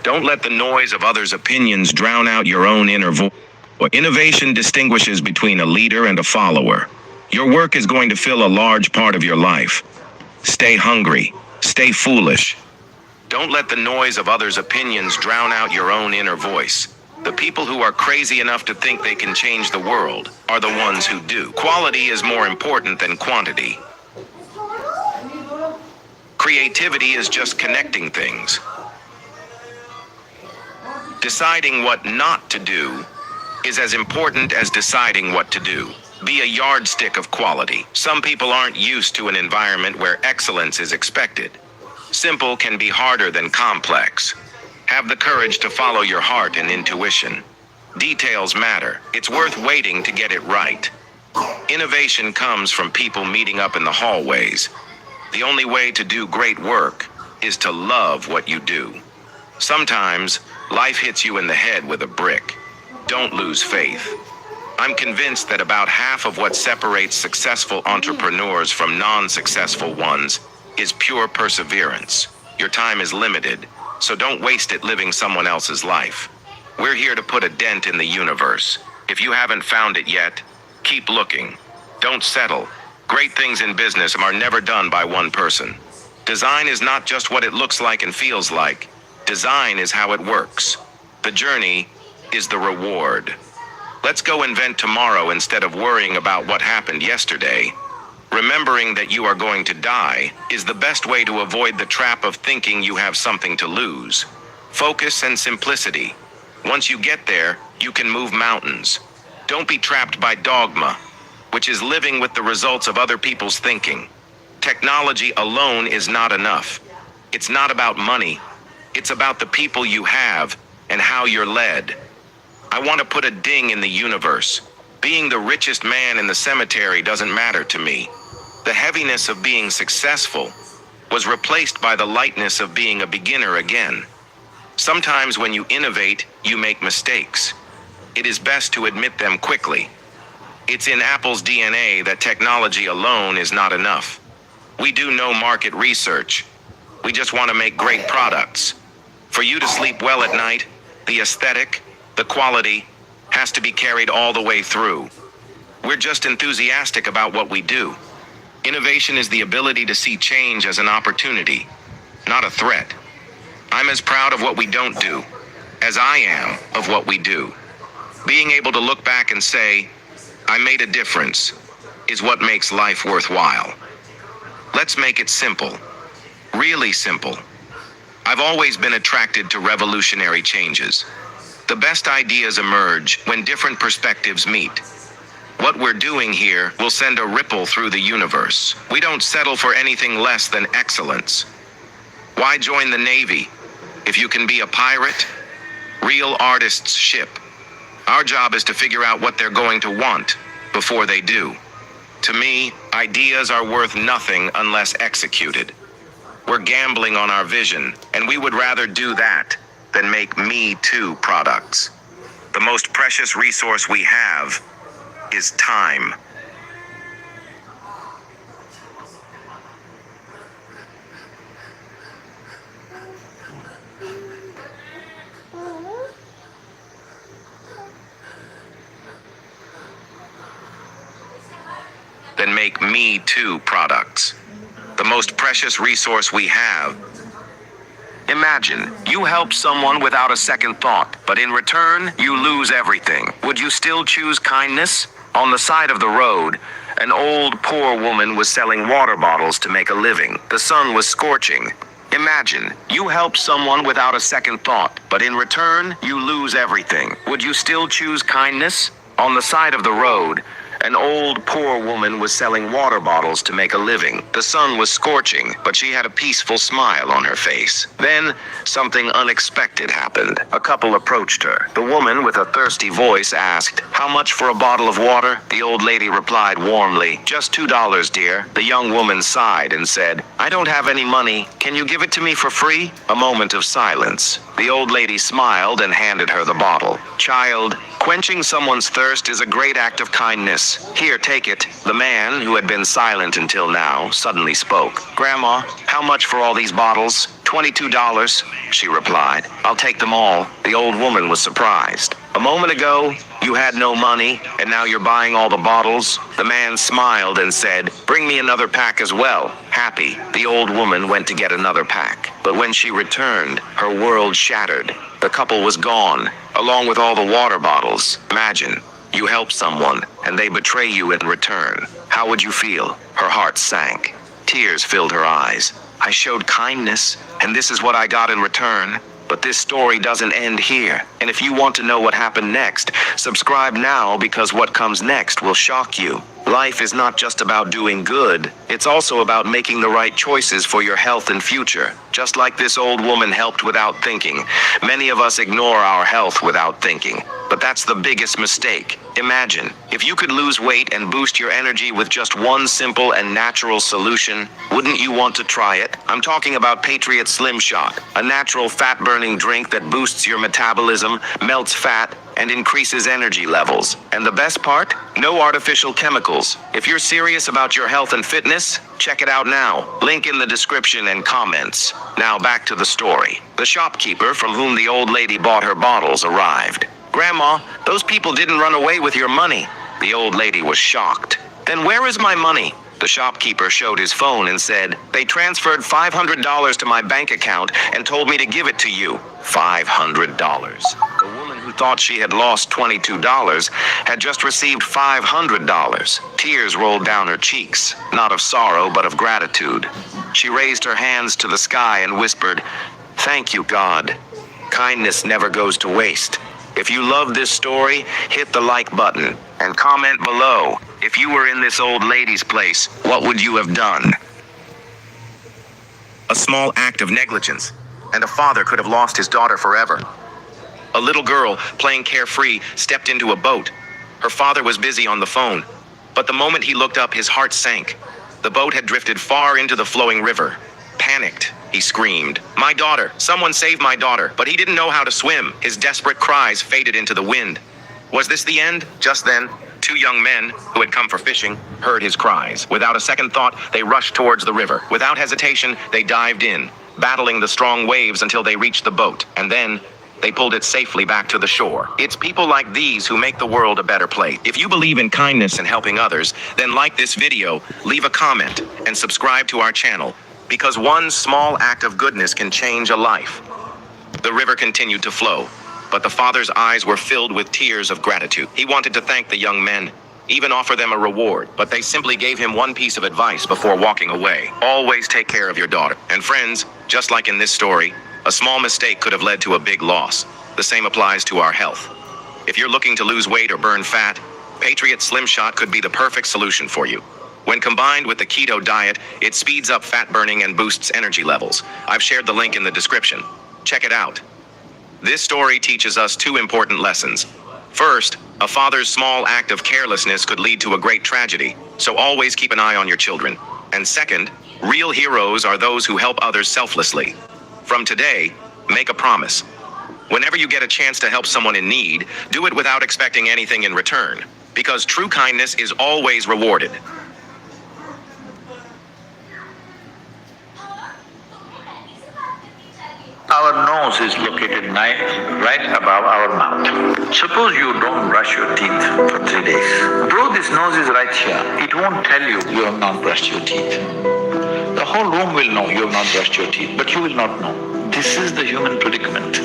Don't let the noise of others' opinions drown out your own inner voice. Innovation distinguishes between a leader and a follower. Your work is going to fill a large part of your life. Stay hungry. Stay foolish. Don't let the noise of others' opinions drown out your own inner voice. The people who are crazy enough to think they can change the world are the ones who do. Quality is more important than quantity. Creativity is just connecting things. Deciding what not to do is as important as deciding what to do. Be a yardstick of quality. Some people aren't used to an environment where excellence is expected. Simple can be harder than complex. Have the courage to follow your heart and intuition. Details matter. It's worth waiting to get it right. Innovation comes from people meeting up in the hallways. The only way to do great work is to love what you do. Sometimes, life hits you in the head with a brick. Don't lose faith. I'm convinced that about half of what separates successful entrepreneurs from non-successful ones is pure perseverance. Your time is limited, so don't waste it living someone else's life. We're here to put a dent in the universe. If you haven't found it yet, keep looking. Don't settle. Great things in business are never done by one person. Design is not just what it looks like and feels like. Design is how it works. The journey is the reward. Let's go invent tomorrow instead of worrying about what happened yesterday. Remembering that you are going to die is the best way to avoid the trap of thinking you have something to lose. Focus and simplicity. Once you get there, you can move mountains. Don't be trapped by dogma, which is living with the results of other people's thinking. Technology alone is not enough. It's not about money. It's about the people you have and how you're led. I want to put a ding in the universe. Being the richest man in the cemetery doesn't matter to me. The heaviness of being successful was replaced by the lightness of being a beginner again. Sometimes when you innovate, you make mistakes. It is best to admit them quickly. It's in Apple's DNA that technology alone is not enough. We do no market research. We just want to make great products. For you to sleep well at night, the aesthetic, the quality, has to be carried all the way through. We're just enthusiastic about what we do. Innovation is the ability to see change as an opportunity, not a threat. I'm as proud of what we don't do as I am of what we do. Being able to look back and say, I made a difference, is what makes life worthwhile. Let's make it simple. Really simple. I've always been attracted to revolutionary changes. The best ideas emerge when different perspectives meet. What we're doing here will send a ripple through the universe. We don't settle for anything less than excellence. Why join the Navy if you can be a pirate? Real artists ship. Our job is to figure out what they're going to want before they do. To me, ideas are worth nothing unless executed. We're gambling on our vision, and we would rather do that than make Me Too products. The most precious resource we have is time. Then make Me Too products. The most precious resource we have. Imagine, you help someone without a second thought, but in return, you lose everything. Would you still choose kindness? On the side of the road, an old, poor woman was selling water bottles to make a living. The sun was scorching. Imagine, you help someone without a second thought, but in return, you lose everything. Would you still choose kindness? On the side of the road, an old, poor woman was selling water bottles to make a living. The sun was scorching, but she had a peaceful smile on her face. Then, something unexpected happened. A couple approached her. The woman, with a thirsty voice, asked, "How much for a bottle of water?" The old lady replied warmly, "Just $2, dear." The young woman sighed and said, "I don't have any money. Can you give it to me for free?" A moment of silence. The old lady smiled and handed her the bottle. "Child, quenching someone's thirst is a great act of kindness. Here, take it." The man, who had been silent until now, suddenly spoke. "Grandma, how much for all these bottles?" $22, she replied. I'll take them all. The old woman was surprised. A moment ago, you had no money, and now you're buying all the bottles? The man smiled and said, bring me another pack as well. Happy, the old woman went to get another pack. But when she returned, her world shattered. The couple was gone, along with all the water bottles. Imagine, you help someone, and they betray you in return. How would you feel? Her heart sank. Tears filled her eyes. I showed kindness, and this is what I got in return. But this story doesn't end here. And if you want to know what happened next, subscribe now, because what comes next will shock you. Life is not just about doing good. It's also about making the right choices for your health and future. Just like this old woman helped without thinking, many of us ignore our health without thinking. But that's the biggest mistake. Imagine, if you could lose weight and boost your energy with just one simple and natural solution, wouldn't you want to try it? I'm talking about Patriot Slim Shot, a natural fat-burning drink that boosts your metabolism, melts fat, and increases energy levels. And the best part? No artificial chemicals. If you're serious about your health and fitness, check it out now. Link in the description and comments. Now back to the story. The shopkeeper from whom the old lady bought her bottles arrived. Grandma, those people didn't run away with your money. The old lady was shocked. Then where is my money? The shopkeeper showed his phone and said, they transferred $500 to my bank account and told me to give it to you. $500. The woman who thought she had lost $22 had just received $500. Tears rolled down her cheeks, not of sorrow but of gratitude. She raised her hands to the sky and whispered, thank you, God. Kindness never goes to waste. If you love this story, hit the like button and comment below. If you were in this old lady's place, what would you have done? A small act of negligence, and a father could have lost his daughter forever. A little girl, playing carefree, stepped into a boat. Her father was busy on the phone, but the moment he looked up, his heart sank. The boat had drifted far into the flowing river. Panicked, he screamed, my daughter, someone save my daughter. But he didn't know how to swim. His desperate cries faded into the wind. Was this the end? Just then, two young men, who had come for fishing, heard his cries. Without a second thought, they rushed towards the river. Without hesitation, they dived in, battling the strong waves until they reached the boat. And then, they pulled it safely back to the shore. It's people like these who make the world a better place. If you believe in kindness and helping others, then like this video, leave a comment, and subscribe to our channel. Because one small act of goodness can change a life. The river continued to flow, but the father's eyes were filled with tears of gratitude. He wanted to thank the young men, even offer them a reward, but they simply gave him one piece of advice before walking away. Always take care of your daughter. And friends, just like in this story, a small mistake could have led to a big loss. The same applies to our health. If you're looking to lose weight or burn fat, Patriot Slim Shot could be the perfect solution for you. When combined with the keto diet, it speeds up fat burning and boosts energy levels. I've shared the link in the description. Check it out. This story teaches us two important lessons. First, a father's small act of carelessness could lead to a great tragedy, so always keep an eye on your children. And second, real heroes are those who help others selflessly. From today, make a promise. Whenever you get a chance to help someone in need, do it without expecting anything in return, because true kindness is always rewarded. Our nose is located right above our mouth. Suppose you don't brush your teeth for 3 days. Though this nose is right here, it won't tell you you have not brushed your teeth. The whole room will know you have not brushed your teeth, but you will not know. This is the human predicament.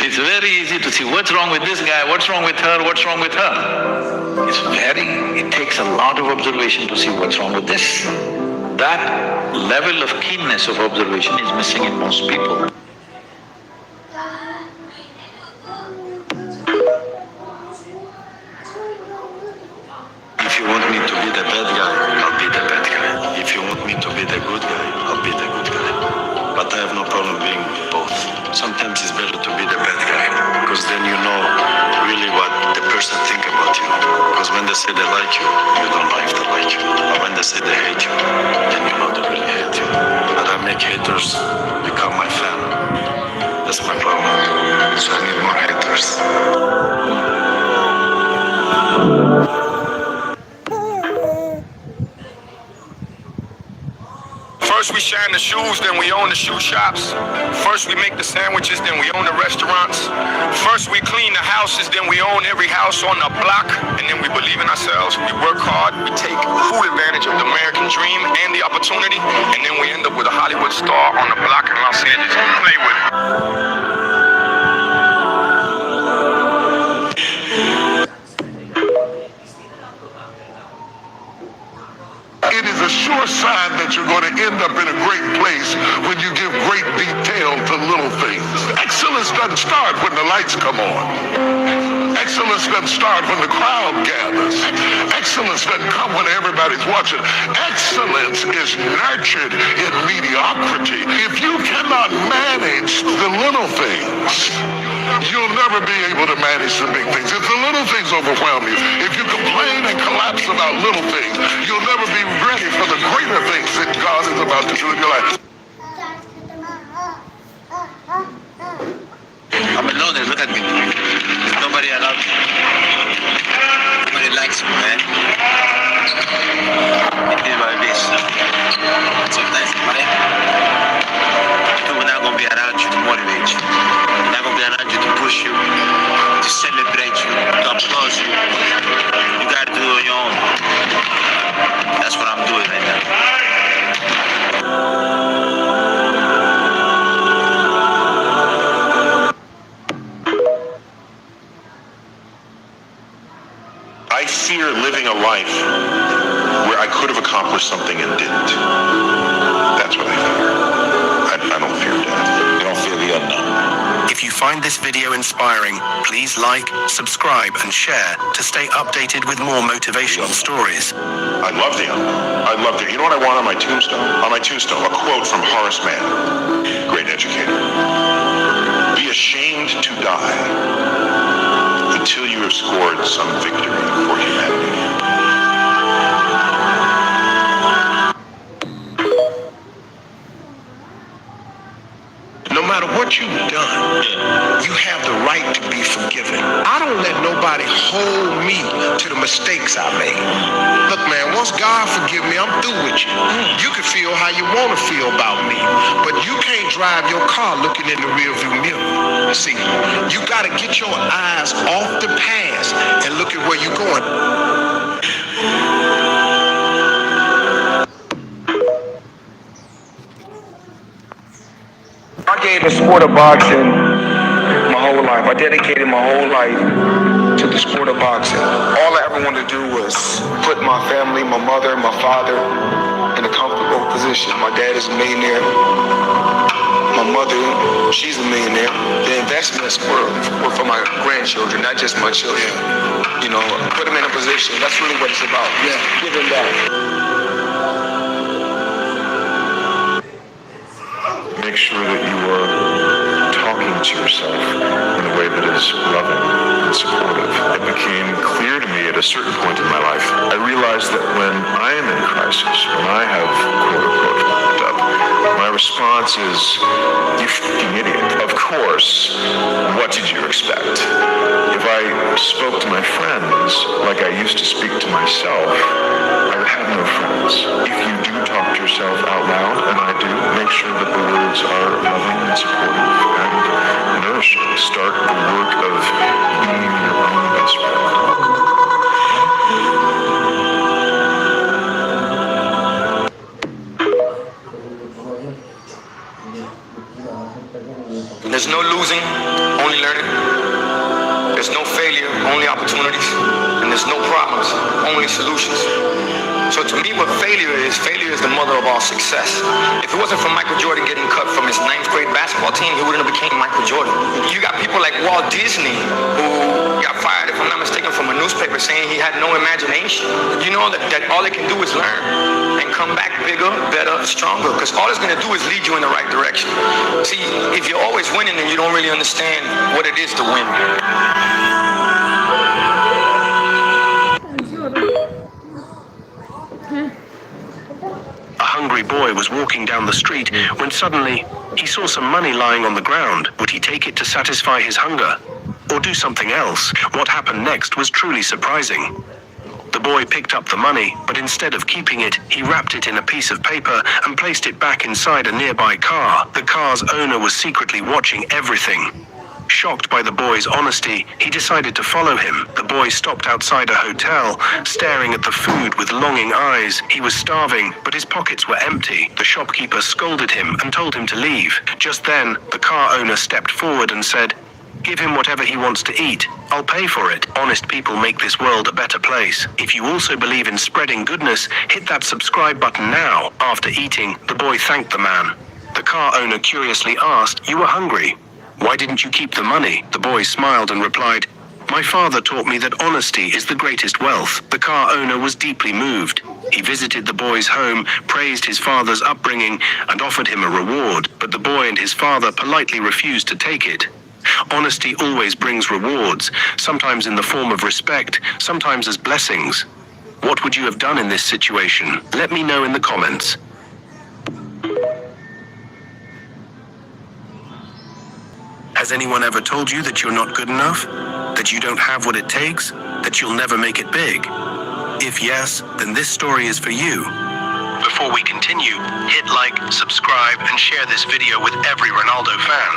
It's very easy to see what's wrong with this guy, what's wrong with her, what's wrong with her. It takes a lot of observation to see what's wrong with this. That level of keenness of observation is missing in most people. If you want me to be the bad guy, I'll be the bad guy. If you want me to be the good guy, I'll be the good guy. But I have no problem being both. Sometimes it's better to be the bad guy, because then you know really what the person think about you. Because when they say they like you, you don't know if they like you. But when they say they hate you, then you know they really hate you. But I make haters become my fan. That's my problem. So I need more haters. First we shine the shoes, then we own the shoe shops. First we make the sandwiches, then we own the restaurants. First we clean the houses, then we own every house on the block. And then we believe in ourselves, we work hard, we take full advantage of the American dream and the opportunity, and then we end up with a Hollywood star on the block in Los Angeles. Play with it. It is a sure sign that you're going to end up in a great place when you give great detail to little things. Excellence doesn't start when the lights come on. Excellence doesn't start when the crowd gathers. Excellence doesn't come when everybody's watching. Excellence is nurtured in mediocrity. If you cannot manage the little things, you'll never be able to manage the big things. If the little things overwhelm you, if you complain and collapse about little things, you'll never be ready for the greater things that God is about to do in your life. I'm alone and look at me. There's nobody around me. Nobody likes me, man. It is what it is. Sometimes, man, people are not going to be around you to motivate you. They're not going to be around you to push you, to celebrate you, to applaud you. You got to do it on your own. That's what I'm doing right now. I fear living a life where I could have accomplished something and didn't. That's what I fear. I don't fear death. You don't fear the unknown. If you find this video inspiring, please like, subscribe, and share to stay updated with more motivational stories. I love the unknown. I love the... You know what I want on my tombstone? On my tombstone, a quote from Horace Mann, great educator. Be ashamed to die until you have scored some victory for humanity. No matter what you've done, you have the right to be forgiven. I don't let nobody hold me to the mistakes I made. Look, man, once God forgive me, I'm through with you. You can feel how you want to feel about me, but you can't drive your car looking in the rearview mirror. See, you got to get your eyes off the past and look at where you're going. I gave the sport of boxing my whole life. I dedicated my whole life to the sport of boxing. All I ever wanted to do was put my family, my mother, my father in a comfortable position. My dad is a millionaire. My mother, she's a millionaire. The investments were for my grandchildren, not just my children. You know, put them in a position. That's really what it's about. Yeah, giving back. Make sure that you are talking to yourself in a way that is loving and supportive. It became clear to me at a certain point in my life, I realized that when I am in crisis, when I have quote-unquote fucked up, my response is, you fucking idiot. Of course, what did you expect? If I spoke to my friends like I used to speak to myself, I would have no friends. If you do talk to yourself out loud, and I do, make sure that the words are loving and supportive and nourishing. Start the work of being your own best friend. There's no losing, only learning. There's no failure, only opportunities. And there's no problems, only solutions. So to me, what failure is the mother of all success. If it wasn't for Michael Jordan getting cut from his 9th grade basketball team, he wouldn't have became Michael Jordan. You got people like Walt Disney, who got fired, if I'm not mistaken, from a newspaper saying he had no imagination. You know that all they can do is learn and come back bigger, better, stronger, because all it's going to do is lead you in the right direction. See, if you're always winning, then you don't really understand what it is to win. A hungry boy was walking down the street when suddenly he saw some money lying on the ground. Would he take it to satisfy his hunger or do something else? What happened next was truly surprising. The boy picked up the money, but instead of keeping it, he wrapped it in a piece of paper and placed it back inside a nearby car. The car's owner was secretly watching everything. Shocked by the boy's honesty, he decided to follow him. The boy stopped outside a hotel, staring at the food with longing eyes. He was starving, but his pockets were empty. The shopkeeper scolded him and told him to leave. Just then, the car owner stepped forward and said, "Give him whatever he wants to eat. I'll pay for it." Honest people make this world a better place. If you also believe in spreading goodness, hit that subscribe button now. After eating, the boy thanked the man. The car owner curiously asked, "You were hungry? Why didn't you keep the money?" The boy smiled and replied, "My father taught me that honesty is the greatest wealth." The car owner was deeply moved. He visited the boy's home, praised his father's upbringing, and offered him a reward, but the boy and his father politely refused to take it. Honesty always brings rewards, sometimes in the form of respect, sometimes as blessings. What would you have done in this situation? Let me know in the comments. Has anyone ever told you that you're not good enough? That you don't have what it takes? That you'll never make it big? If yes, then this story is for you. Before we continue, hit like, subscribe, and share this video with every Ronaldo fan.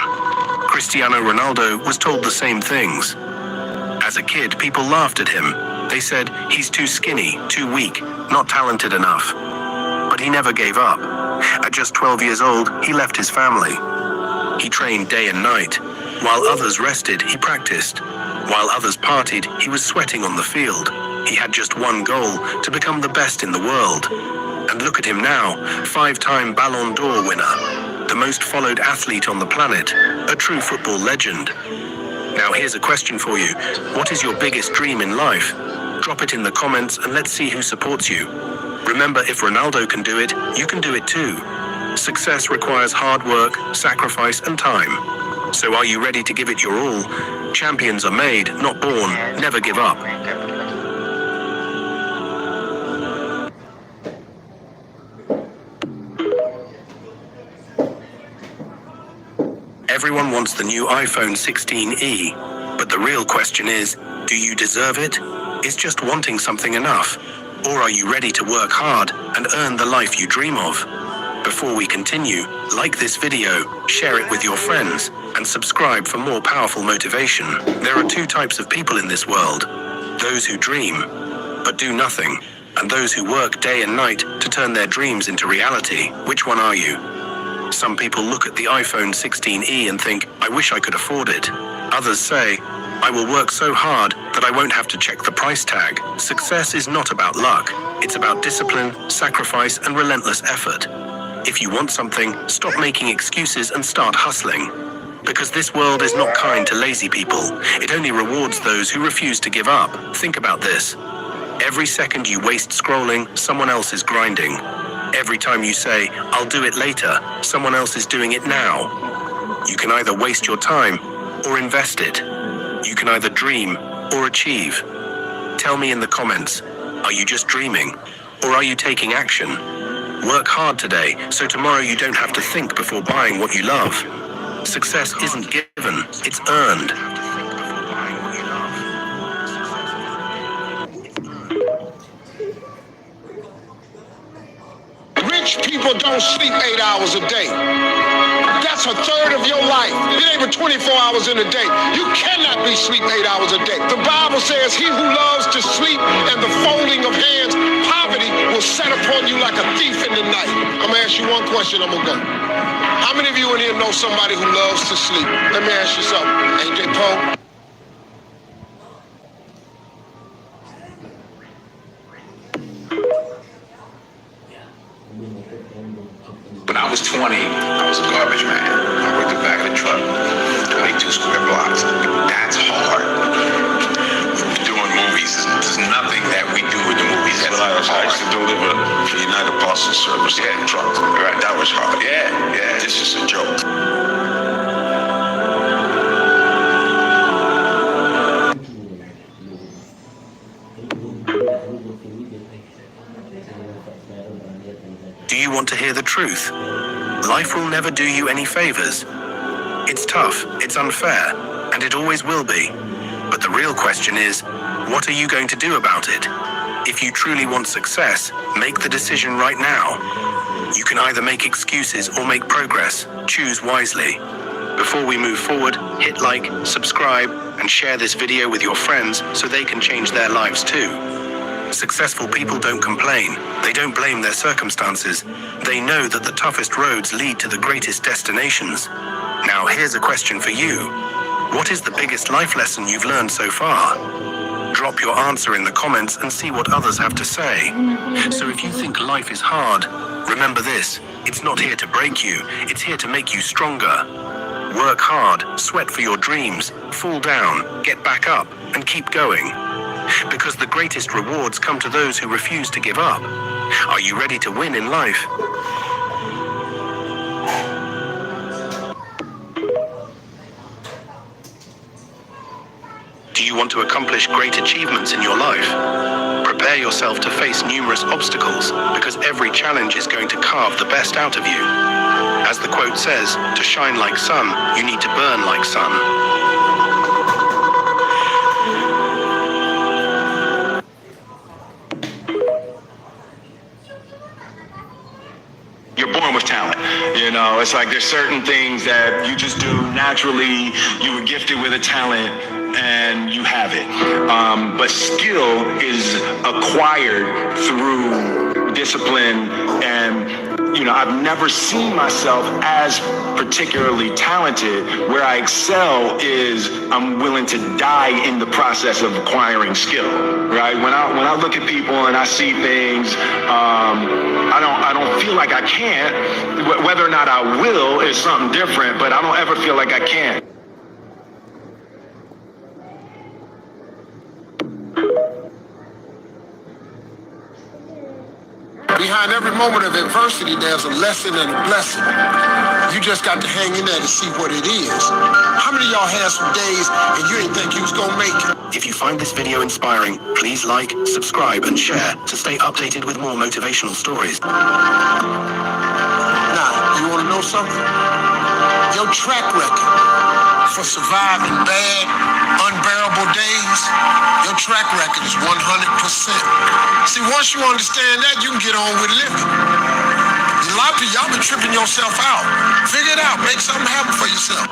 Cristiano Ronaldo was told the same things. As a kid, people laughed at him. They said, "He's too skinny, too weak, not talented enough." But he never gave up. At just 12 years old, he left his family. He trained day and night. While others rested, he practiced. While others partied, he was sweating on the field. He had just one goal, to become the best in the world. And look at him now, 5-time Ballon d'Or winner, the most followed athlete on the planet, a true football legend. Now here's a question for you. What is your biggest dream in life? Drop it in the comments and let's see who supports you. Remember, if Ronaldo can do it, you can do it too. Success requires hard work, sacrifice, and time. So are you ready to give it your all? Champions are made, not born. Never give up. Everyone wants the new iPhone 16e, but the real question is, do you deserve it? Is just wanting something enough? Or are you ready to work hard and earn the life you dream of? Before we continue, like this video, share it with your friends, and subscribe for more powerful motivation. There are two types of people in this world. Those who dream, but do nothing, and those who work day and night to turn their dreams into reality. Which one are you? Some people look at the iPhone 16e and think, "I wish I could afford it." Others say, "I will work so hard that I won't have to check the price tag." Success is not about luck. It's about discipline, sacrifice, and relentless effort. If you want something, stop making excuses and start hustling. Because this world is not kind to lazy people. It only rewards those who refuse to give up. Think about this. Every second you waste scrolling, someone else is grinding. Every time you say, "I'll do it later," someone else is doing it now. You can either waste your time or invest it. You can either dream or achieve. Tell me in the comments, are you just dreaming or are you taking action? Work hard today so tomorrow you don't have to think before buying what you love. Success isn't given, it's earned. Rich people don't sleep 8 hours a day. That's a third of your life. It ain't but 24 hours in a day. You cannot be sleep 8 hours a day. The Bible says, "He who loves to sleep and the folding of hands, poverty will set upon you like a thief in the night." I'm gonna ask you one question, I'm gonna go. How many of you in here know somebody who loves to sleep? Let me ask you something. AJ Poe? When I was 20, I was a garbage man. I worked the back of the truck, 22 square blocks. That's hard. Doing movies, there's nothing that we do with the movies that's hard. I used to deliver for United Parcel Service on the truck. Right, that was hard. Yeah. This is a joke. Do you want to hear the truth? Life will never do you any favors. It's tough, it's unfair, and it always will be. But the real question is, what are you going to do about it? If you truly want success, make the decision right now. You can either make excuses or make progress. Choose wisely. Before we move forward, hit like, subscribe, and share this video with your friends so they can change their lives too. Successful people don't complain. They don't blame their circumstances. They know that the toughest roads lead to the greatest destinations. Now here's a question for you. What is the biggest life lesson you've learned so far? Drop your answer in the comments and see what others have to say. So if you think life is hard, remember this. It's not here to break you. It's here to make you stronger. Work hard, sweat for your dreams, fall down, get back up, and keep going. Because the greatest rewards come to those who refuse to give up. Are you ready to win in life? Do you want to accomplish great achievements in your life? Prepare yourself to face numerous obstacles, because every challenge is going to carve the best out of you. As the quote says, to shine like sun, you need to burn like sun. You're born with talent. You know, it's like there's certain things that you just do naturally. You were gifted with a talent and you have it. But skill is acquired through discipline. And, you know, I've never seen myself as particularly talented. Where I excel is I'm willing to die in the process of acquiring skill, right? When I look at people and I see things, I don't feel like I can't. Whether or not I will is something different, but I don't ever feel like I can't. Behind every moment of adversity, there's a lesson and a blessing. You just got to hang in there to see what it is. How many of y'all had some days and you didn't think you was gonna make it? If you find this video inspiring, please like, subscribe, and share to stay updated with more motivational stories. Now, you wanna know something? Your track record for surviving bad, unbearable days, your track record is 100%. See, once you understand that, you can get on with living. A lot of y'all been tripping yourself out. Figure it out. Make something happen for yourself.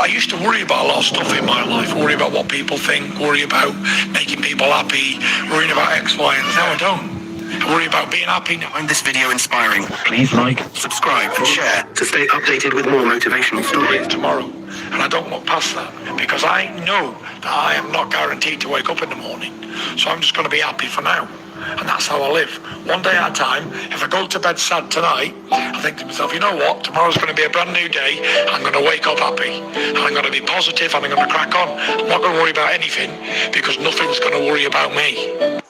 I used to worry about a lot of stuff in my life, worry about what people think, worry about making people happy, worrying about X, Y, and now I don't. I worry about being happy now. Find this video inspiring, please like, subscribe, and share to stay updated with more motivational stories. Tomorrow, and I don't look past that, because I know that I am not guaranteed to wake up in the morning, so I'm just going to be happy for now. And that's how I live. One day at a time. If I go to bed sad tonight, I think to myself, you know what? Tomorrow's going to be a brand new day. I'm going to wake up happy. And I'm going to be positive and I'm going to crack on. I'm not going to worry about anything because nothing's going to worry about me.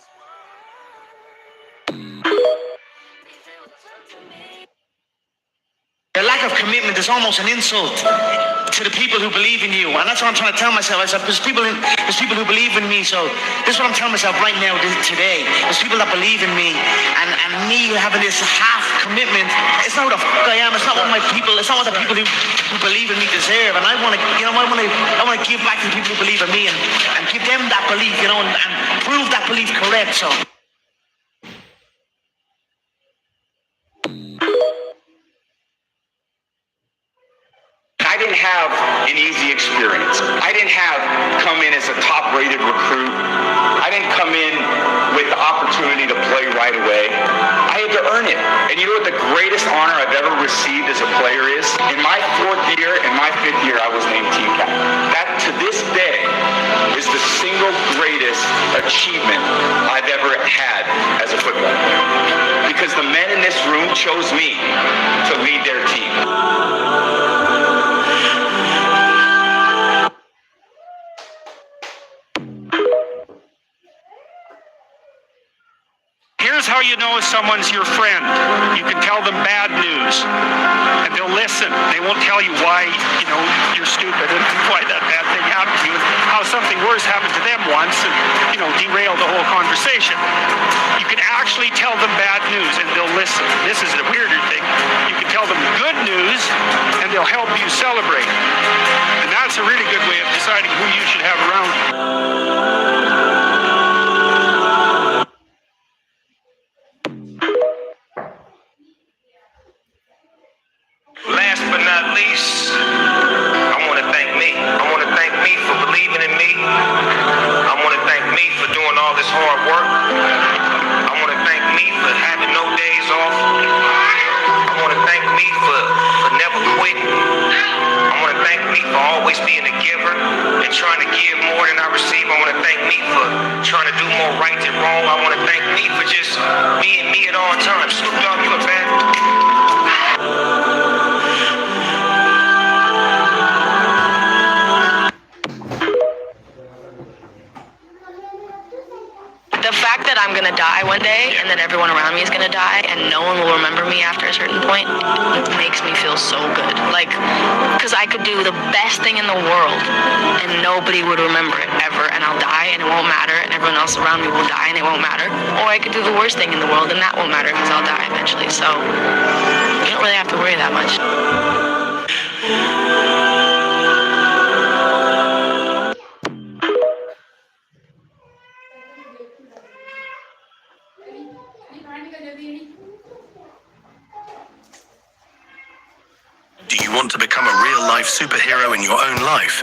The lack of commitment is almost an insult to the people who believe in you, and that's what I'm trying to tell myself. I said, there's people who believe in me, so this is what I'm telling myself right now, today. There's people that believe in me, and me having this half commitment. It's not what the fuck I am. It's not what my people. It's not what the people who believe in me deserve. And I want to, you know, I want to give back to the people who believe in me and give them that belief, you know, and prove that belief correct. So. I didn't have an easy experience. I didn't come in as a top-rated recruit. I didn't come in with the opportunity to play right away. I had to earn it. And you know what the greatest honor I've ever received as a player is? In my 4th year and my 5th year, I was named team captain. That, to this day, is the single greatest achievement I've ever had as a football player. Because the men in this room chose me to lead their team. Here's how you know if someone's your friend. You can tell them bad news, and they'll listen. They won't tell you why, you know, you're stupid and why that bad thing happened to you, and how something worse happened to them once, and, you know, derail the whole conversation. You can actually tell them bad news, and they'll listen. This is the weirder thing. You can tell them good news, and they'll help you celebrate. And that's a really good way of deciding who you should have around you. Last but not least, I want to thank me. I want to thank me for believing in me. I want to thank me for doing all this hard work. I want to thank me for having no days off. I want to thank me for never quitting. I want to thank me for always being a giver and trying to give more than I receive. I want to thank me for trying to do more right than wrong. I want to thank me for just being me at all times. Snoop Dogg, you a fan? The fact that I'm gonna die one day and that everyone around me is gonna die and no one will remember me after a certain point makes me feel so good. Like, because I could do the best thing in the world and nobody would remember it ever, and I'll die and it won't matter, and everyone else around me will die and it won't matter. Or I could do the worst thing in the world and that won't matter because I'll die eventually. So you don't really have to worry that much. Do you want to become a real-life superhero in your own life?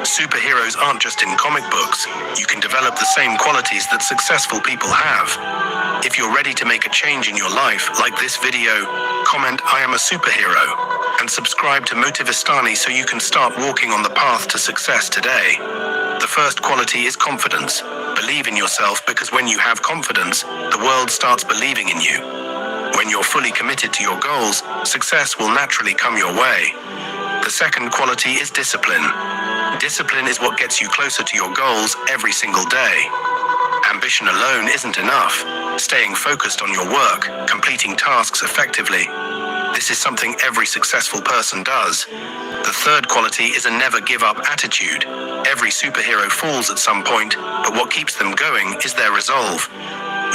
Superheroes aren't just in comic books. You can develop the same qualities that successful people have. If you're ready to make a change in your life, like this video, comment "I am a superhero" and subscribe to Motivistani so you can start walking on the path to success today. The first quality is confidence. Believe in yourself, because when you have confidence, the world starts believing in you. When you're fully committed to your goals, success will naturally come your way. The second quality is discipline. Discipline is what gets you closer to your goals every single day. Ambition alone isn't enough. Staying focused on your work, completing tasks effectively, this is something every successful person does. The third quality is a never give up attitude. Every superhero falls at some point, but what keeps them going is their resolve.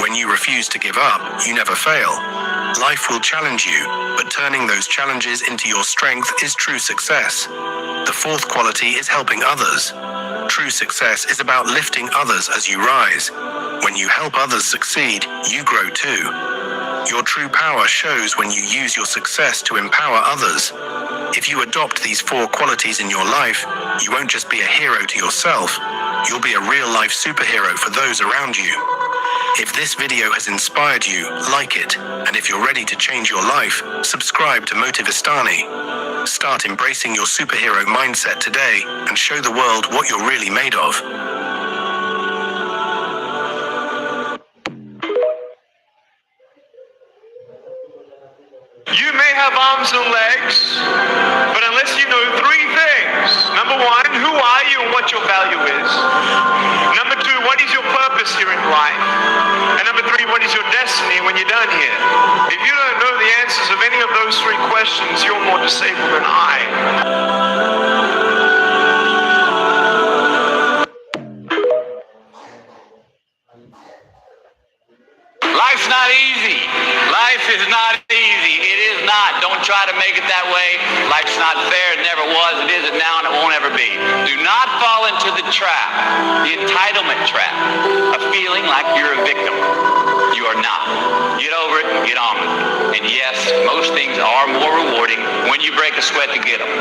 When you refuse to give up, you never fail. Life will challenge you, but turning those challenges into your strength is true success. The fourth quality is helping others. True success is about lifting others as you rise. When you help others succeed, you grow too. Your true power shows when you use your success to empower others. If you adopt these four qualities in your life, you won't just be a hero to yourself, you'll be a real-life superhero for those around you. If this video has inspired you, like it, and if you're ready to change your life, subscribe to Motivistani. Start embracing your superhero mindset today and show the world what you're really made of. You may have arms and legs, but unless you know three things: number one, who are you and what your value is? Number two, what is your purpose here in life? And number three, what is your destiny when you're done here? If you don't know the answers of any of those three questions, you're more disabled than I. Life's not easy. Life is not easy. It is not. Don't try to make it that way. Life's not fair. It never was. It isn't now, and it won't ever be. Do not fall into the trap, the entitlement trap, of feeling like you're a victim. You are not. Get over it and get on with it. And yes, most things are more rewarding when you break a sweat to get them.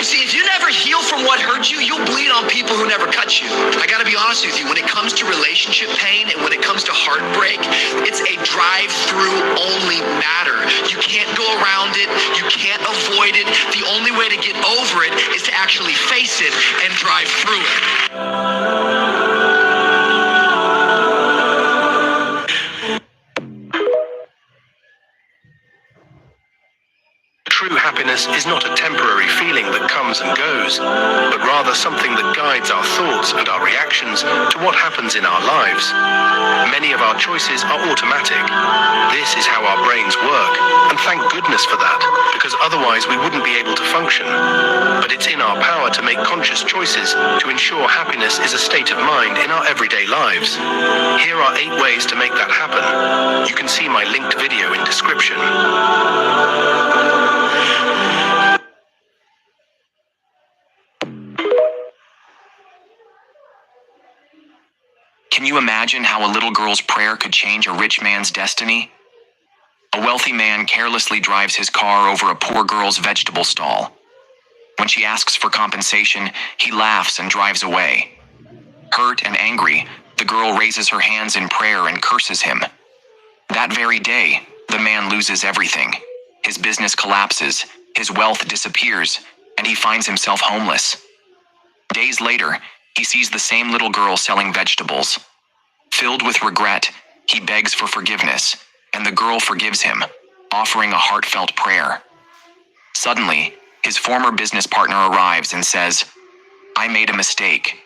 See, if you never heal from what hurt you, you'll bleed on people who never cut you. I gotta be honest with you, when it comes to relationship pain and when it comes to heartbreak, it's a drive-through only matter. You can't go around it, you can't avoid it. The only way to get over it is to actually face it and drive through it. True happiness is not a temporary feeling that comes and goes, but rather something that guides our thoughts and our reactions to what happens in our lives. Many of our choices are automatic. This is how our brains work, and thank goodness for that, because otherwise we wouldn't be able to function. But but it's in our power to make conscious choices to ensure happiness is a state of mind in our everyday lives. Here are 8 ways to make that happen. You can see my linked video in description. Can you imagine how a little girl's prayer could change a rich man's destiny? A wealthy man carelessly drives his car over a poor girl's vegetable stall. When she asks for compensation, he laughs and drives away. Hurt and angry, the girl raises her hands in prayer and curses him. That very day, the man loses everything. His business collapses, his wealth disappears, and he finds himself homeless. Days later, he sees the same little girl selling vegetables. Filled with regret, he begs for forgiveness, and the girl forgives him, offering a heartfelt prayer. Suddenly, his former business partner arrives and says, "I made a mistake.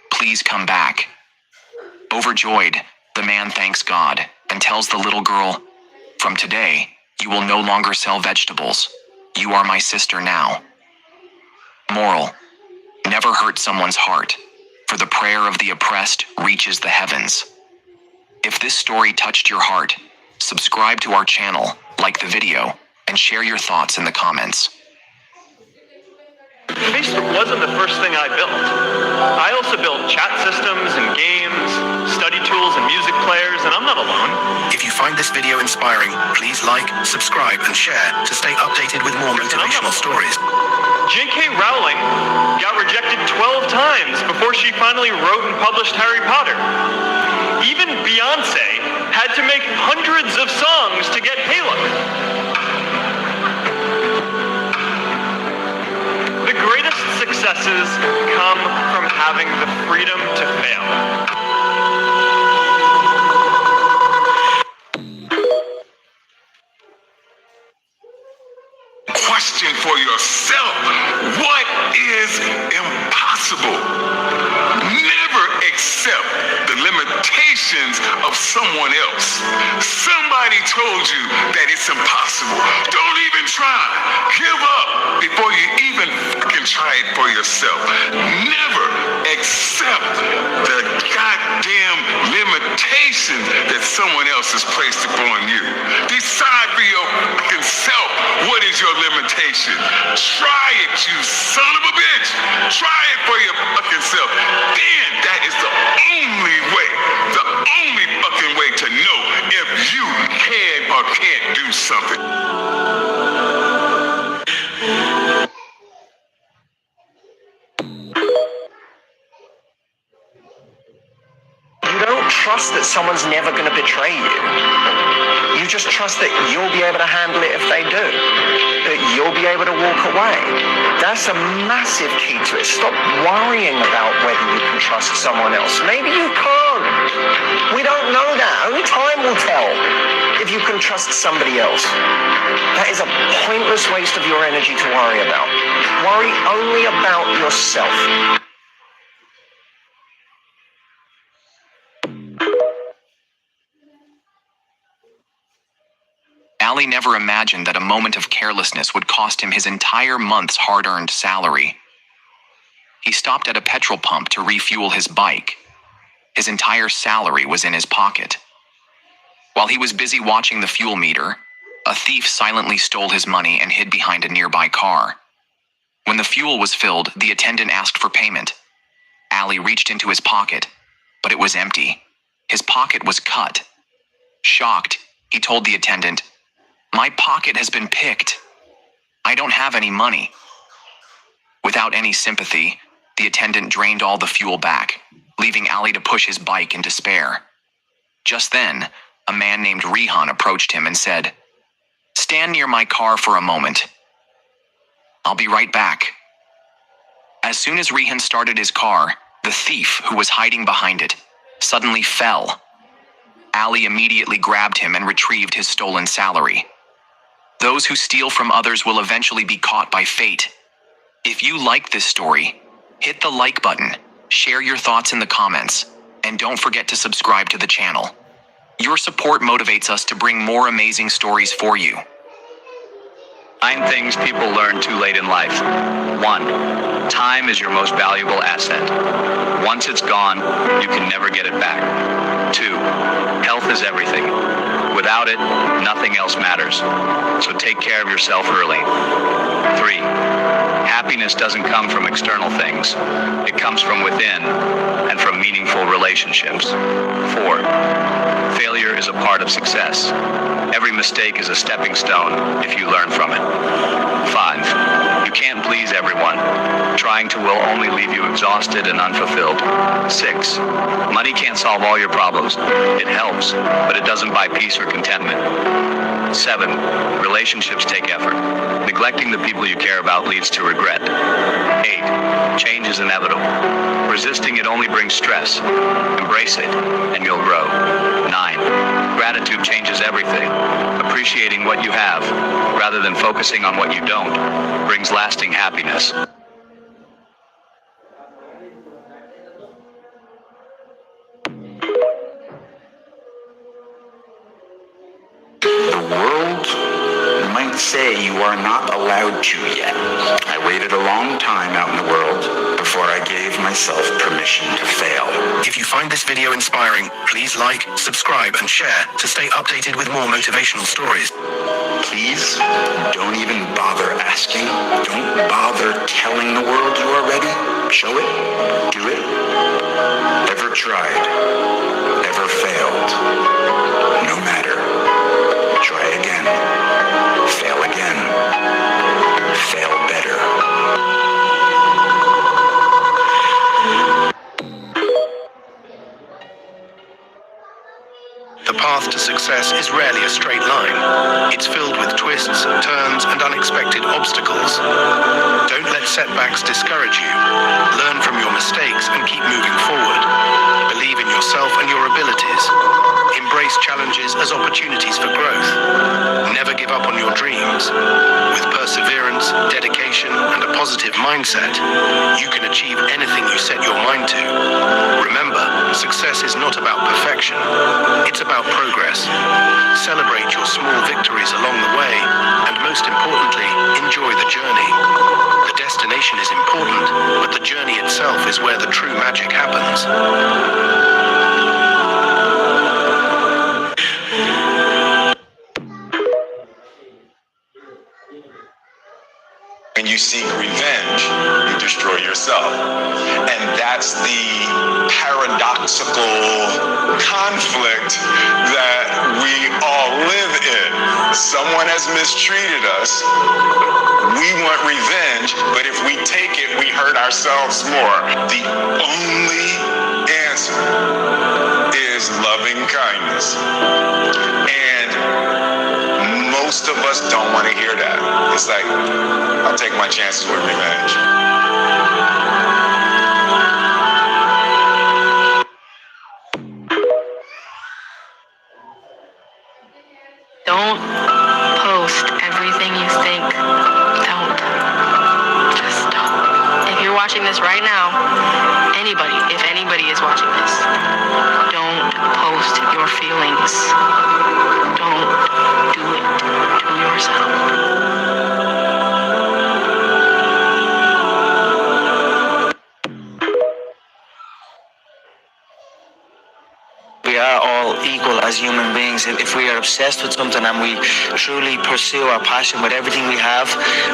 Please come back." Overjoyed, the man thanks God and tells the little girl, "From today, you will no longer sell vegetables. You are my sister now." Moral: never hurt someone's heart, for the prayer of the oppressed reaches the heavens. If this story touched your heart, subscribe to our channel, like the video, and share your thoughts in the comments. Facebook wasn't the first thing I built. I also built chat systems and games, study tools and music players, and I'm not alone. If you find this video inspiring, please like, subscribe, and share to stay updated with more motivational stories. J.K. Rowling got rejected 12 times before she finally wrote and published Harry Potter. Even Beyonce had to make hundreds of songs to get Halo. The greatest successes come from having the freedom to fail. Question for yourself: what is impossible? Never accept the limitations of someone else. Somebody told you that it's impossible. Don't even try. Give up before you even can try it for yourself. Never accept the goddamn limitations that someone else has placed upon you. Decide for your fucking self, what is your limitation? Try it, you son of a bitch. Try it for your fucking self. Then that is the only fucking way to know if you can or can't do something. You don't trust that someone's never going to betray you. You just trust that you'll be able to handle it if they do. That you'll be able to walk away. That's a massive key to it. Stop worrying about whether you can trust someone else. Maybe you can't. We don't know that. Only time will tell if you can trust somebody else. That is a pointless waste of your energy to worry about. Worry only about yourself. Ali never imagined that a moment of carelessness would cost him his entire month's hard-earned salary. He stopped at a petrol pump to refuel his bike. His entire salary was in his pocket. While he was busy watching the fuel meter, a thief silently stole his money and hid behind a nearby car. When the fuel was filled, the attendant asked for payment. Ali reached into his pocket, but it was empty. His pocket was cut. Shocked, he told the attendant, "My pocket has been picked. I don't have any money." Without any sympathy, the attendant drained all the fuel back, leaving Ali to push his bike in despair. Just then, a man named Rehan approached him and said, "Stand near my car for a moment. I'll be right back." As soon as Rehan started his car, the thief, who was hiding behind it, suddenly fell. Ali immediately grabbed him and retrieved his stolen salary. Those who steal from others will eventually be caught by fate. If you like this story, hit the like button, share your thoughts in the comments, and don't forget to subscribe to the channel. Your support motivates us to bring more amazing stories for you. 9 things people learn too late in life. 1. Time is your most valuable asset. Once it's gone, you can never get it back. 2. Health is everything. Without it, nothing else matters. So take care of yourself early. 3. Happiness doesn't come from external things. It comes from within and from meaningful relationships. 4. Failure is a part of success. Every mistake is a stepping stone if you learn from it. 5. You can't please everyone. Trying to will only leave you exhausted and unfulfilled. 6. Money can't solve all your problems. It helps, but it doesn't buy peace or contentment. 7. Relationships take effort. Neglecting the people you care about leads to regret. 8. Change is inevitable. Resisting it only brings stress. Embrace it, and you'll grow. 9. Gratitude changes everything. Appreciating what you have, rather than focusing on what you don't, brings lasting happiness. The world might say you are not allowed to yet. I waited a long time out in the world before I gave myself permission to fail. If you find this video inspiring, please like, subscribe, and share to stay updated with more motivational stories. Please, don't even bother asking. Don't bother telling the world you are ready. Show it. Do it. Ever tried? Ever failed? No matter. Try again. Fail again. Fail better. The path to success is rarely a straight line. It's filled with twists, turns, and unexpected obstacles. Don't let setbacks discourage you. Learn from your mistakes and keep moving forward. Believe in yourself and your abilities. Embrace challenges as opportunities for growth. Never give up on your dreams. With perseverance, dedication, and a positive mindset, you can achieve anything you set your mind to. Remember, success is not about perfection. It's about progress. Celebrate your small victories along the way, and most importantly, enjoy the journey. The destination is important, but the journey itself is where the true magic happens. When you seek revenge, you destroy yourself. And that's the paradoxical conflict that we all live in. Someone has mistreated us. We want revenge, but if we take it, we hurt ourselves more. The only answer is loving kindness. And most of us don't want to hear that. It's like, I'll take my chances with revenge. Don't post everything you think. Don't. Just don't. If you're watching this right now, if anybody is watching this, don't post your feelings. Don't do it to yourself. We are all equal as human beings. If we are obsessed with something and we truly pursue our passion with everything we have,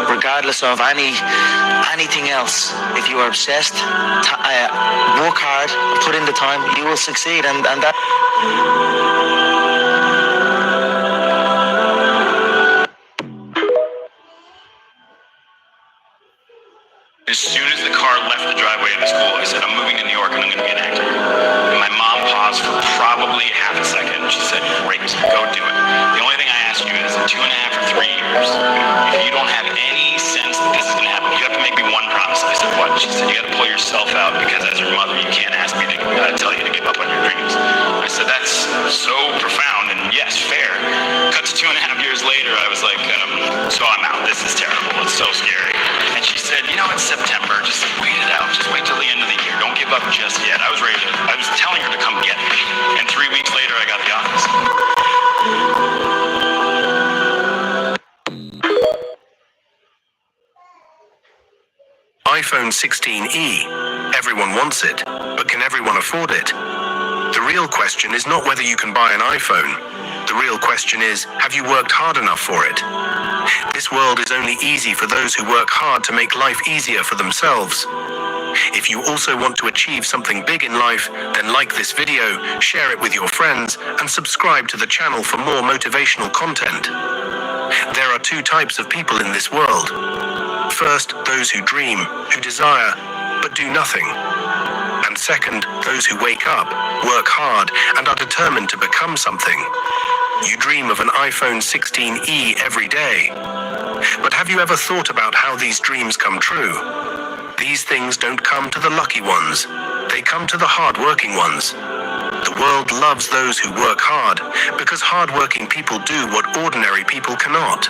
regardless of anything else, if you are obsessed, work hard, put in the time, you will succeed. And that. As soon as the car left the driveway of the school, I said, I'm moving to New York and I'm going to be an actor. And my mom paused for probably half a second. She said, great, go do it. The only thing I ask you is in 2.5 or 3 years, if you don't have any sense that this is going to happen, you have to make me one promise. I said, what? She said, you got to pull yourself out because as your mother, you can't ask me to tell you to give up on your dreams. I said, that's so profound and yes, fair. Cut to 2.5 years later, I was like, so I'm out. This is terrible. It's so scary. And she said, you know, it's September. Just wait it out. Just wait till the end of the year. Don't give up just yet. I was telling her to come get me. And 3 weeks later, I got the office. iPhone 16e. Everyone wants it, but can everyone afford it? The real question is not whether you can buy an iPhone. The real question is, have you worked hard enough for it? This world is only easy for those who work hard to make life easier for themselves. If you also want to achieve something big in life, then like this video, share it with your friends, and subscribe to the channel for more motivational content. There are two types of people in this world. First, those who dream, who desire, but do nothing. And second, those who wake up, work hard, and are determined to become something. You dream of an iPhone 16e every day. But have you ever thought about how these dreams come true? These things don't come to the lucky ones. They come to the hard-working ones. The world loves those who work hard, because hard-working people do what ordinary people cannot.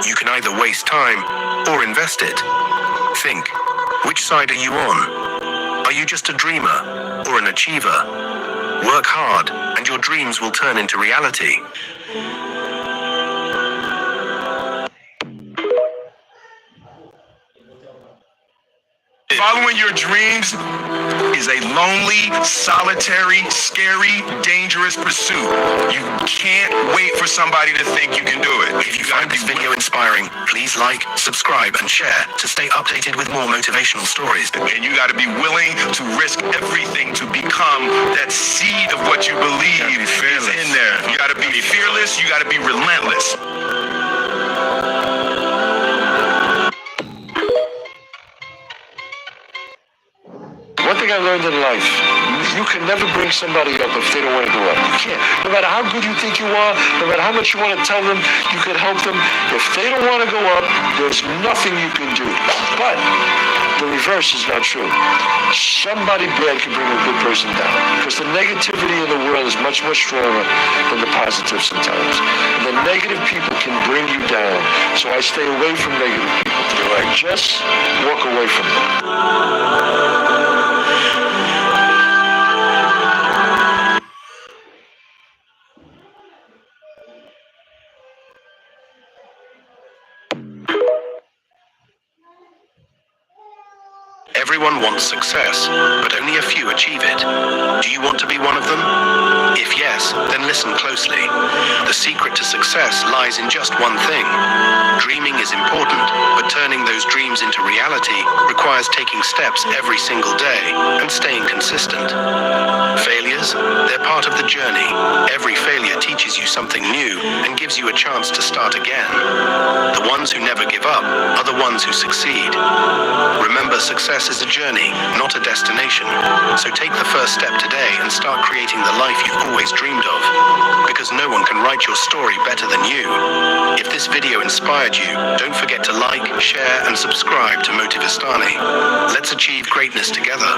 You can either waste time or invest it. Think, which side are you on? Are you just a dreamer or an achiever? Work hard, and your dreams will turn into reality. Following your dreams is a lonely, solitary, scary, dangerous pursuit. You can't wait for somebody to think you can do it. If you find this video inspiring, please like, subscribe, and share to stay updated with more motivational stories. And you got to be willing to risk everything to become that seed of what you believe is in there. You got to be fearless. You got to be relentless. One thing I learned in life, you can never bring somebody up if they don't want to go up. You can't. No matter how good you think you are, no matter how much you want to tell them, you can help them. If they don't want to go up, there's nothing you can do. But the reverse is not true. Somebody bad can bring a good person down. Because the negativity in the world is much, much stronger than the positive sometimes. And the negative people can bring you down. So I stay away from negative people. I just walk away from them. Everyone wants success, but only a few achieve it. Do you want to be one of them? If yes, then listen closely. The secret to success lies in just one thing. Dreaming is important, but turning those dreams into reality requires taking steps every single day and staying consistent. Failures, they're part of the journey. Every failure teaches you something new and gives you a chance to start again. The ones who never give up are the ones who succeed. Remember, success is a journey, not a destination. So take the first step today and start creating the life you've always dreamed of. Because no one can write your story better than you. If this video inspired you, don't forget to like, share, and subscribe to Motivistani. Let's achieve greatness together.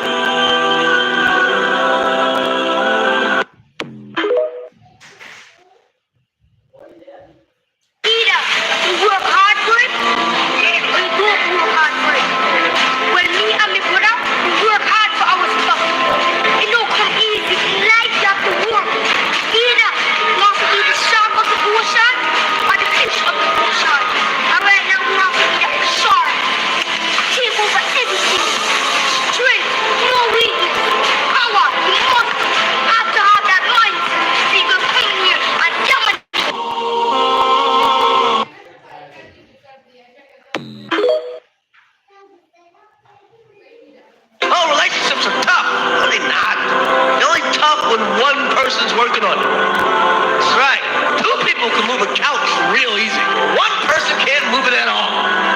when one person's working on it. That's right. Two people can move a couch real easy. One person can't move it at all.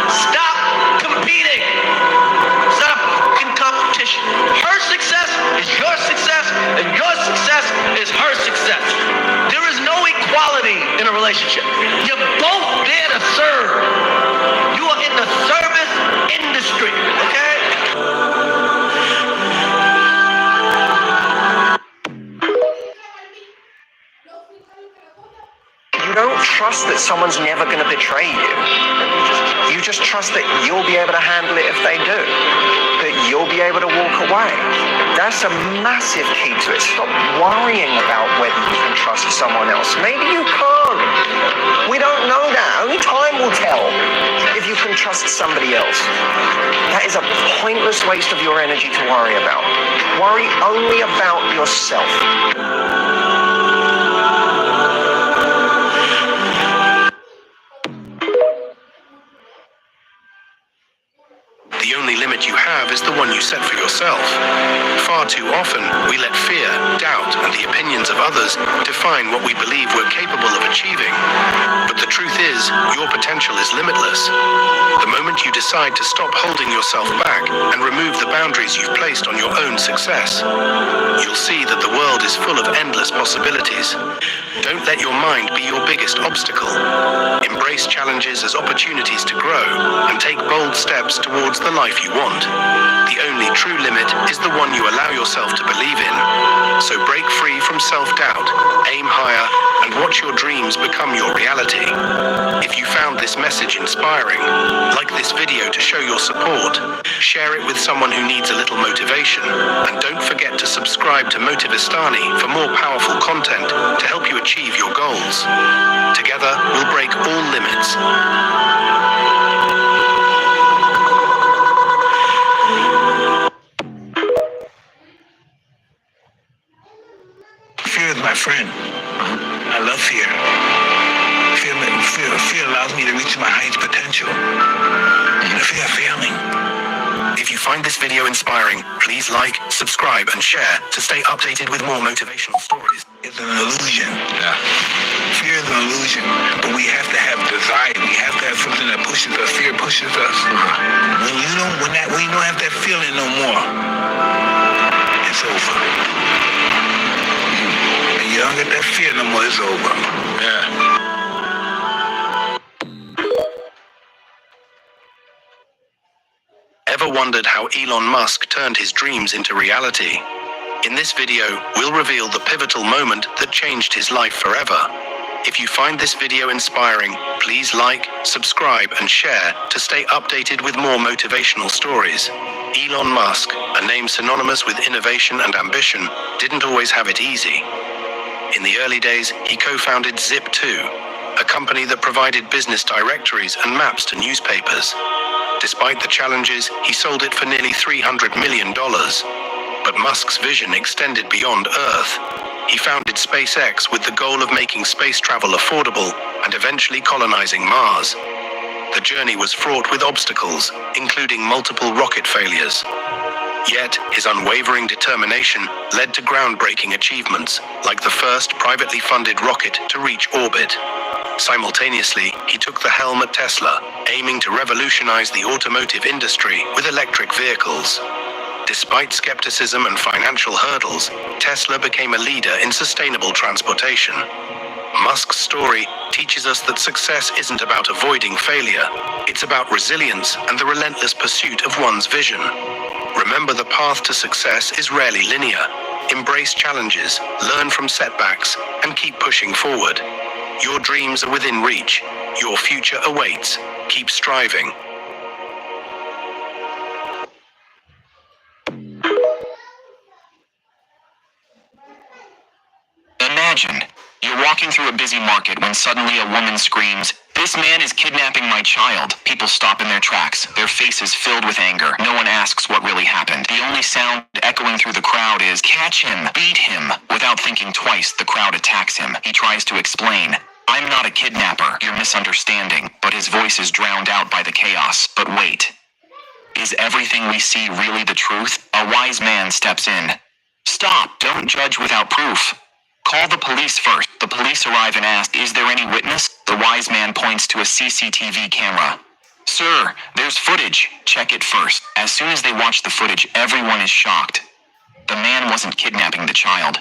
Stop competing. Stop in competition. Her success is your success, and your success is her success. There is no equality in a relationship. You're both there to serve. You are in the service industry, okay? You don't trust that someone's never going to betray you. You just trust that you'll be able to handle it if they do. That you'll be able to walk away. That's a massive key to it. Stop worrying about whether you can trust someone else. Maybe you can't. We don't know that. Only time will tell if you can trust somebody else. That is is a pointless waste of your energy to worry about. Worry only about yourself. The only limit you have is the one you set for yourself. Far too often, we let fear, doubt, and the opinions of others define what we believe we're capable of achieving. But the truth is, your potential is limitless. The moment you decide to stop holding yourself back and remove the boundaries you've placed on your own success, you'll see that the world is full of endless possibilities. Don't let your mind be your biggest obstacle. Embrace challenges as opportunities to grow and take bold steps towards the life you want. The only true limit is the one you allow yourself to believe in. So break free from self-doubt, aim higher, and watch your dreams become your reality. If you found this message inspiring, like this video to show your support, share it with someone who needs a little motivation, and don't forget to subscribe to Motivistani for more powerful content to help you achieve your goals. Together, we'll break all limits. Fear is my friend. I love fear. Fear allows me to reach my highest potential. Fear of failing. If you find this video inspiring, please like, subscribe, and share to stay updated with more motivational stories. It's an illusion. Yeah. Fear is an illusion, but we have to have desire. We have to have something that pushes us. Fear pushes us. When you don't have that feeling no more, it's over. When you don't get that fear no more, it's over. Yeah. Ever wondered how Elon Musk turned his dreams into reality? In this video, we'll reveal the pivotal moment that changed his life forever. If you find this video inspiring, please like, subscribe, and share to stay updated with more motivational stories. Elon Musk, a name synonymous with innovation and ambition, didn't always have it easy. In the early days, he co-founded Zip2, a company that provided business directories and maps to newspapers. Despite the challenges, he sold it for nearly $300 million. But Musk's vision extended beyond Earth. He founded SpaceX with the goal of making space travel affordable and eventually colonizing Mars. The journey was fraught with obstacles, including multiple rocket failures. Yet, his unwavering determination led to groundbreaking achievements, like the first privately funded rocket to reach orbit. Simultaneously, he took the helm at Tesla, aiming to revolutionize the automotive industry with electric vehicles. Despite skepticism and financial hurdles, Tesla became a leader in sustainable transportation. Musk's story teaches us that success isn't about avoiding failure. It's about resilience and the relentless pursuit of one's vision. Remember, the path to success is rarely linear. Embrace challenges, learn from setbacks, and keep pushing forward. Your dreams are within reach. Your future awaits. Keep striving. Imagine, you're walking through a busy market when suddenly a woman screams, "This man is kidnapping my child." People stop in their tracks, their faces filled with anger. No one asks what really happened. The only sound echoing through the crowd is, "Catch him, beat him." Without thinking twice, the crowd attacks him. He tries to explain, "I'm not a kidnapper, you're misunderstanding," but his voice is drowned out by the chaos. But wait. Is everything we see really the truth? A wise man steps in. "Stop, don't judge without proof. Call the police first." The police arrive and ask, "Is there any witness?" The wise man points to a CCTV camera. "Sir, there's footage. Check it first." As soon as they watch the footage, everyone is shocked. The man wasn't kidnapping the child.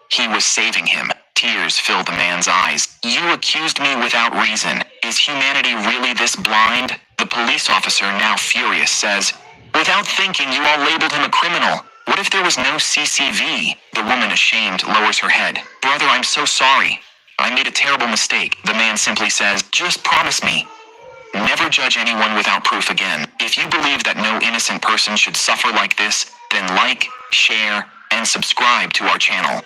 He was saving him. Tears fill the man's eyes. "You accused me without reason. Is humanity really this blind?" The police officer, now furious, says, "Without thinking, you all labeled him a criminal. What if there was no CCV?" The woman, ashamed, lowers her head. "Brother, I'm so sorry. I made a terrible mistake." The man simply says, "Just promise me. Never judge anyone without proof again." If you believe that no innocent person should suffer like this, then like, share, and subscribe to our channel.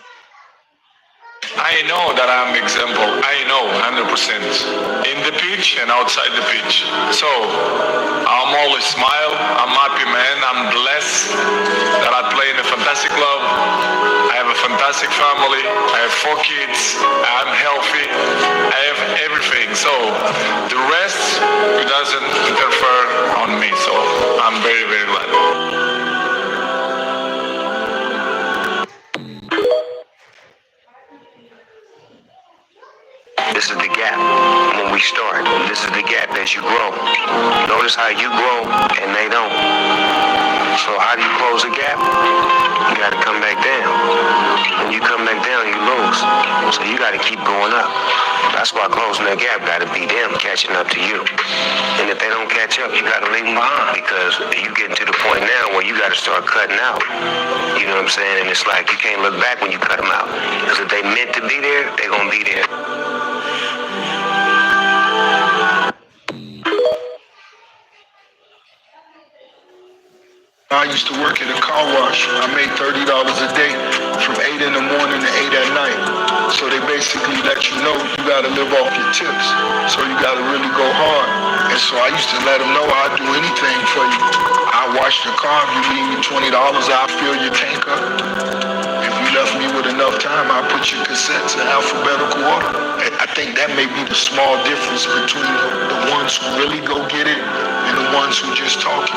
I know that I'm example. I know 100% in the pitch and outside the pitch. So I'm always smile. I'm happy fantastic family. I have 4 kids. I'm healthy. I have everything. So the rest, it doesn't interfere on me. So I'm very, very glad. This is the gap when we start. This is the gap as you grow. Notice how you grow and they don't. So how do you close the gap? You gotta come back down. When you come back down, you lose. So you gotta keep going up. That's why closing the gap gotta be them catching up to you. And if they don't catch up, you gotta leave them behind, because you getting to the point now where you gotta start cutting out. You know what I'm saying? And it's like you can't look back when you cut them out. Because if they meant to be there, they gonna be there. I used to work at a car wash. I made $30 a day from 8 in the morning to 8 at night. So they basically let you know you gotta live off your tips. So you gotta really go hard. And so I used to let them know I'd do anything for you. I wash the car. If you leave me $20, I'll fill your tank up. If you left me with enough time, I'll put your cassettes in alphabetical order. And I think that may be the small difference between the ones who really go get it and the ones who just talking.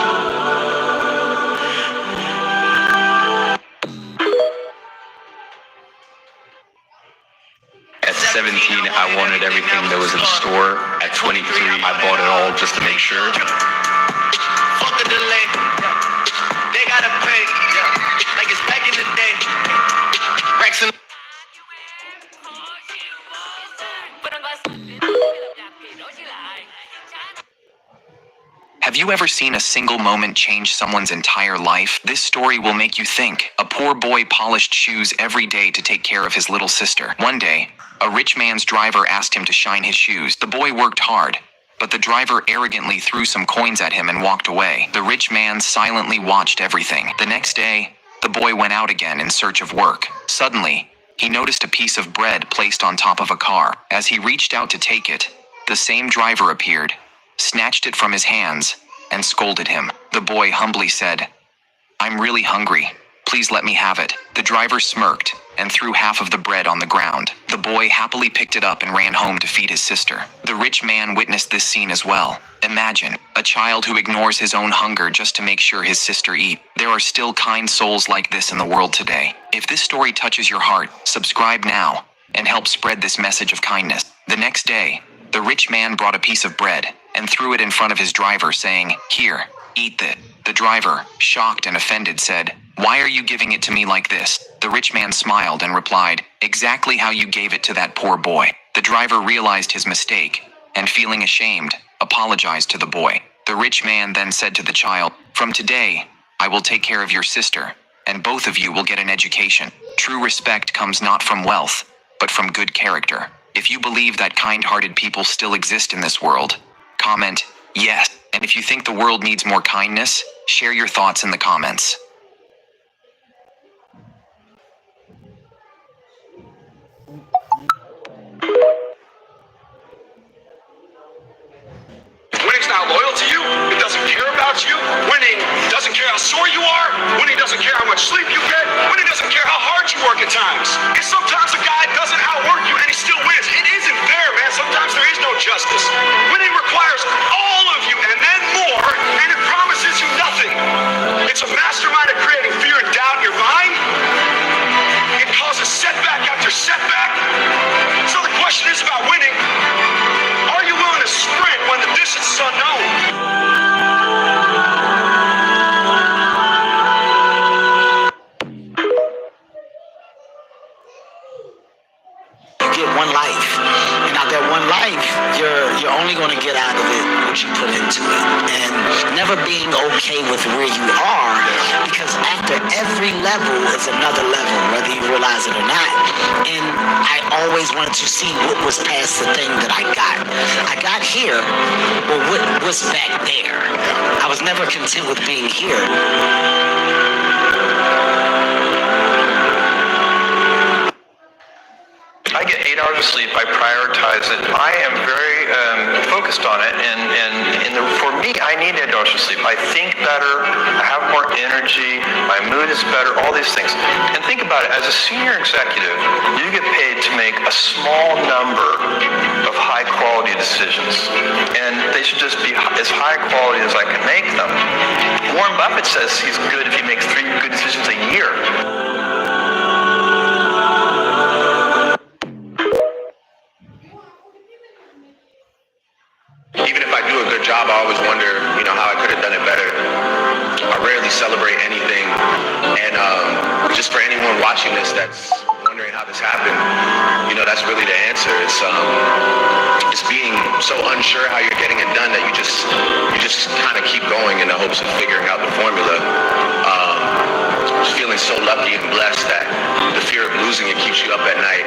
At 17, I wanted everything that was in the store. At 23, I bought it all just to make sure. Fuck the delay. They gotta pay. Like it's back in the day. Racks and Have you ever seen a single moment change someone's entire life? This story will make you think. A poor boy polished shoes every day to take care of his little sister. One day, a rich man's driver asked him to shine his shoes. The boy worked hard, but the driver arrogantly threw some coins at him and walked away. The rich man silently watched everything. The next day, the boy went out again in search of work. Suddenly, he noticed a piece of bread placed on top of a car. As he reached out to take it, the same driver appeared, snatched it from his hands, and scolded him. The boy humbly said, "I'm really hungry. Please let me have it." The driver smirked and threw half of the bread on the ground. The boy happily picked it up and ran home to feed his sister. The rich man witnessed this scene as well. Imagine a child who ignores his own hunger just to make sure his sister eats. There are still kind souls like this in the world today. If this story touches your heart, subscribe now and help spread this message of kindness. The next day, the rich man brought a piece of bread and threw it in front of his driver, saying, "Here, eat this." The driver, shocked and offended, said, "Why are you giving it to me like this?" The rich man smiled and replied, "Exactly how you gave it to that poor boy." The driver realized his mistake and, feeling ashamed, apologized to the boy. The rich man then said to the child, "From today, I will take care of your sister, and both of you will get an education. True respect comes not from wealth, but from good character." If you believe that kind-hearted people still exist in this world, comment yes. And if you think the world needs more kindness, share your thoughts in the comments. Winning's not loyal to you. It doesn't care about you. Winning doesn't care how sore you are. Winning doesn't care how much sleep you get. Winning doesn't care how hard you work at times. And sometimes a guy doesn't outwork you and he still wins. It isn't fair, man. Sometimes there is no justice. Winning requires all of you and then more, and it promises you nothing. It's a mastermind of creating fear and doubt in your mind. It causes setback after setback. So the question is about winning. Are you willing to sprint when the distance is unknown? You get one life, and out that one life, you're only going to get out of it what you put into it. And never being okay with where you are, because after every level is another level, whether you realize it or not. And I always wanted to see what was past the thing that I got. I got here, but what was back there? I was never content with being here. I get 8 hours of sleep. I prioritize it. I am very focused on it, and for me, I need 8 hours of sleep. I think better. I have more energy, my mood is better, all these things. And think about it, as a senior executive, you get paid to make a small number of high quality decisions. And they should just be as high quality as I can make them. Warren Buffett says he's good if he makes 3 good decisions a year. Even if I do a good job, I always wonder, how I could have done it better. I rarely celebrate anything, and just for anyone watching this that's wondering how this happened, that's really the answer. It's being so unsure how you're getting it done that you just kind of keep going in the hopes of figuring out the formula. Just feeling so lucky and blessed that the fear of losing it keeps you up at night.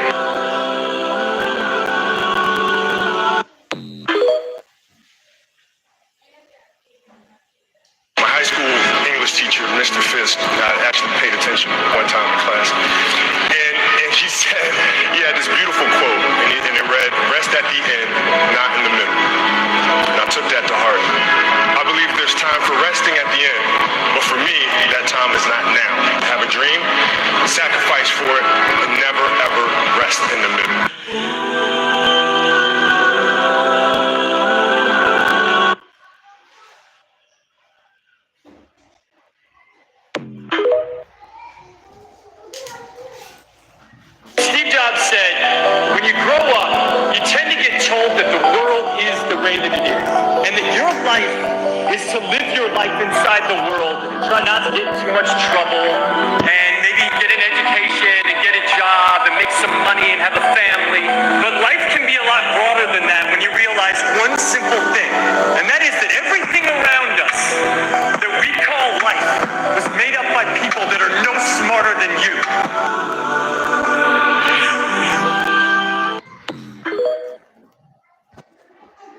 High school English teacher, Mr. Fisk, I actually paid attention one time in class, and he said, he had this beautiful quote, and it read, "Rest at the end, not in the middle." And I took that to heart. I believe there's time for resting at the end, but for me, that time is not now. Have a dream, sacrifice for it, and never ever rest in the middle. Steve Jobs said, when you grow up, you tend to get told that the world is the way that it is, and that your life is to live your life inside the world, try not to get in too much trouble, and maybe get an education and get a job and make some money and have a family. But life can be a lot broader than that when you realize one simple thing.